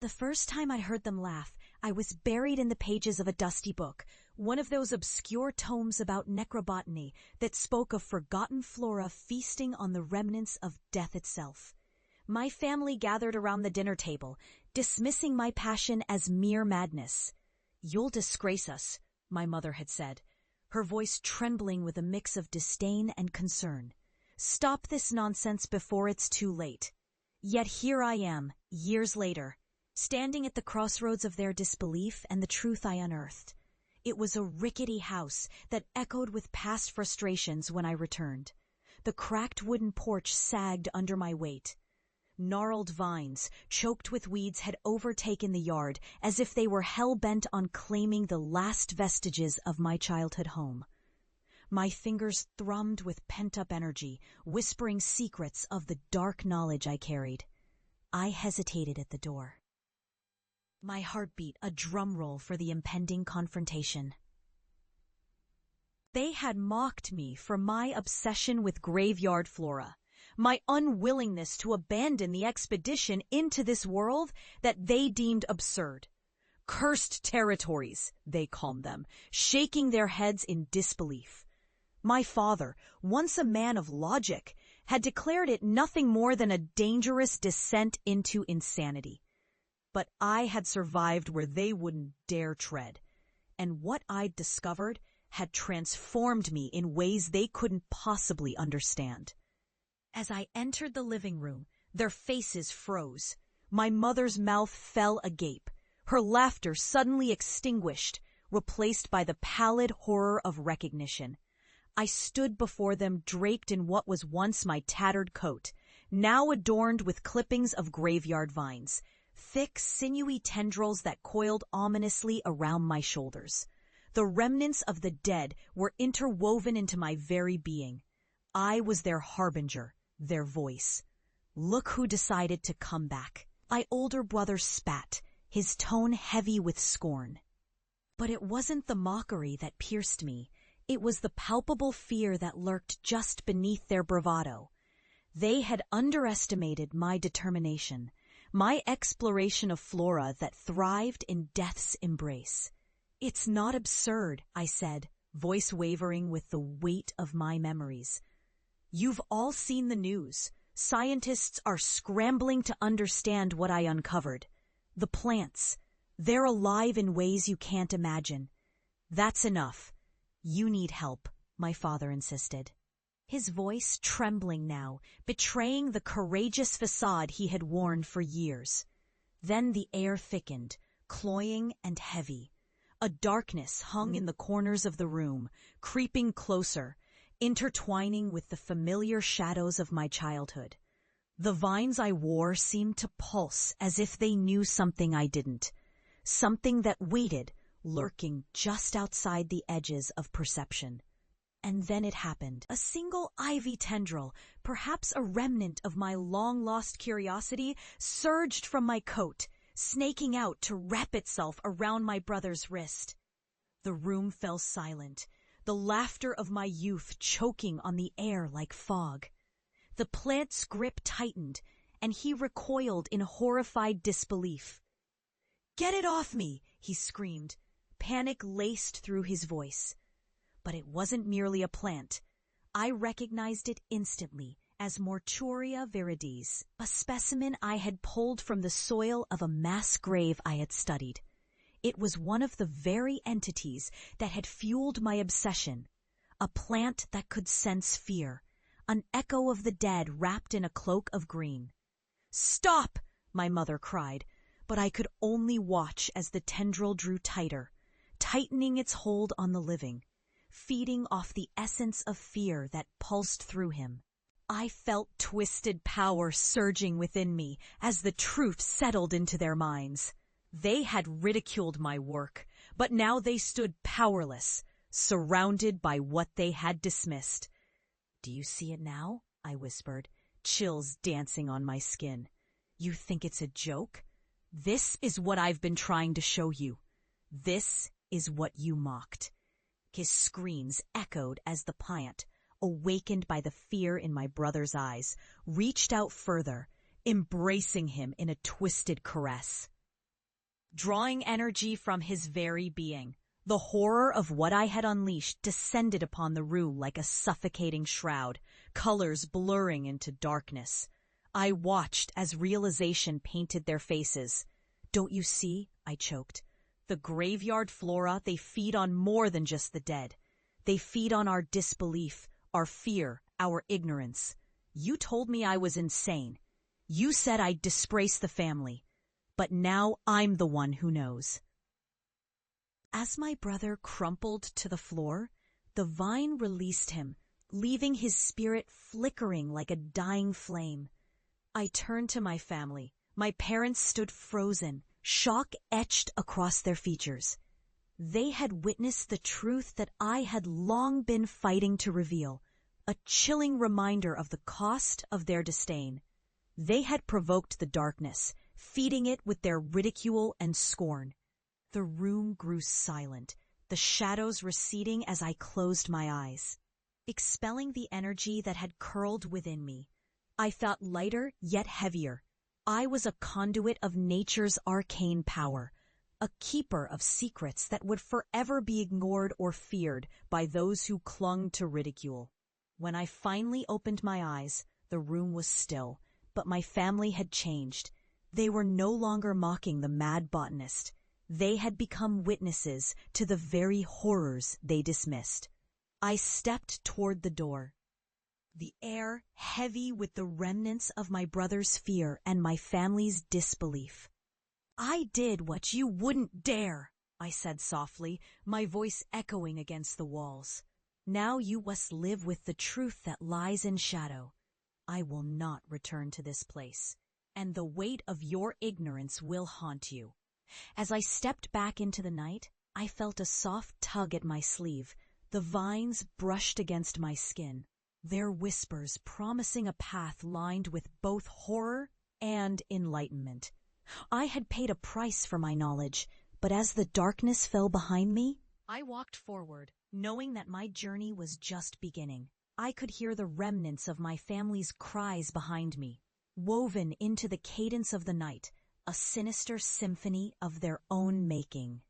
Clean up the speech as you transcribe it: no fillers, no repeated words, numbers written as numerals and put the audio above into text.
The first time I heard them laugh, I was buried in the pages of a dusty book, one of those obscure tomes about necrobotany that spoke of forgotten flora feasting on the remnants of death itself. My family gathered around the dinner table, dismissing my passion as mere madness. "You'll disgrace us," my mother had said, her voice trembling with a mix of disdain and concern. "Stop this nonsense before it's too late." Yet here I am, years later, standing at the crossroads of their disbelief and the truth I unearthed. It was a rickety house that echoed with past frustrations when I returned. The cracked wooden porch sagged under my weight. Gnarled vines, choked with weeds, had overtaken the yard as if they were hell-bent on claiming the last vestiges of my childhood home. My fingers thrummed with pent-up energy, whispering secrets of the dark knowledge I carried. I hesitated at the door. My heart beat a drum roll for the impending confrontation. They had mocked me for my obsession with graveyard flora, my unwillingness to abandon the expedition into this world that they deemed absurd. Cursed territories, they calmed them, shaking their heads in disbelief. My father, once a man of logic, had declared it nothing more than a dangerous descent into insanity. But I had survived where they wouldn't dare tread, and what I'd discovered had transformed me in ways they couldn't possibly understand. As I entered the living room, their faces froze. My mother's mouth fell agape, her laughter suddenly extinguished, replaced by the pallid horror of recognition. I stood before them draped in what was once my tattered coat, now adorned with clippings of graveyard vines, thick, sinewy tendrils that coiled ominously around my shoulders. The remnants of the dead were interwoven into my very being. I was their harbinger, their voice. "Look who decided to come back." My older brother spat, his tone heavy with scorn. But it wasn't the mockery that pierced me. It was the palpable fear that lurked just beneath their bravado. They had underestimated my determination, my exploration of flora that thrived in death's embrace. "It's not absurd," I said, voice wavering with the weight of my memories. "You've all seen the news. Scientists are scrambling to understand what I uncovered. The plants, they're alive in ways you can't imagine. That's enough. You need help," my father insisted. His voice trembling now, betraying the courageous facade he had worn for years. Then the air thickened, cloying and heavy. A darkness hung in the corners of the room, creeping closer, intertwining with the familiar shadows of my childhood. The vines I wore seemed to pulse as if they knew something I didn't, something that waited, lurking just outside the edges of perception. And then it happened. A single ivy tendril, perhaps a remnant of my long-lost curiosity, surged from my coat, snaking out to wrap itself around my brother's wrist. The room fell silent, the laughter of my youth choking on the air like fog. The plant's grip tightened, and he recoiled in horrified disbelief. "Get it off me!" he screamed, panic laced through his voice. But it wasn't merely a plant. I recognized it instantly as Mortuaria viridis, a specimen I had pulled from the soil of a mass grave I had studied. It was one of the very entities that had fueled my obsession, a plant that could sense fear, an echo of the dead wrapped in a cloak of green. "Stop!" my mother cried, but I could only watch as the tendril drew tighter, tightening its hold on the living, feeding off the essence of fear that pulsed through him. I felt twisted power surging within me as the truth settled into their minds. They had ridiculed my work, but now they stood powerless, surrounded by what they had dismissed. "Do you see it now?" I whispered, chills dancing on my skin. "You think it's a joke? This is what I've been trying to show you. This is what you mocked." His screams echoed as the plant, awakened by the fear in my brother's eyes, reached out further, embracing him in a twisted caress. drawing energy from his very being. The horror of what I had unleashed descended upon the room like a suffocating shroud, colors blurring into darkness. I watched as realization painted their faces. "Don't you see?" I choked. "The graveyard flora, they feed on more than just the dead. They feed on our disbelief, our fear, our ignorance. You told me I was insane. You said I'd disgrace the family. But now I'm the one who knows." As my brother crumpled to the floor, the vine released him, leaving his spirit flickering like a dying flame. I turned to my family. My parents stood frozen, shock etched across their features. They had witnessed the truth that I had long been fighting to reveal, a chilling reminder of the cost of their disdain. They had provoked the darkness, feeding it with their ridicule and scorn. The room grew silent, the shadows receding as I closed my eyes. Expelling the energy that had curled within me, I felt lighter yet heavier. I was a conduit of nature's arcane power, a keeper of secrets that would forever be ignored or feared by those who clung to ridicule. When I finally opened my eyes, the room was still, but my family had changed. They were no longer mocking the mad botanist. They had become witnesses to the very horrors they dismissed. I stepped toward the door, the air heavy with the remnants of my brother's fear and my family's disbelief. "I did what you wouldn't dare," I said softly, my voice echoing against the walls. "Now you must live with the truth that lies in shadow. I will not return to this place, and the weight of your ignorance will haunt you." As I stepped back into the night, I felt a soft tug at my sleeve. The vines brushed against my skin, their whispers promising a path lined with both horror and enlightenment. I had paid a price for my knowledge, but as the darkness fell behind me, I walked forward, knowing that my journey was just beginning. I could hear the remnants of my family's cries behind me, woven into the cadence of the night, a sinister symphony of their own making.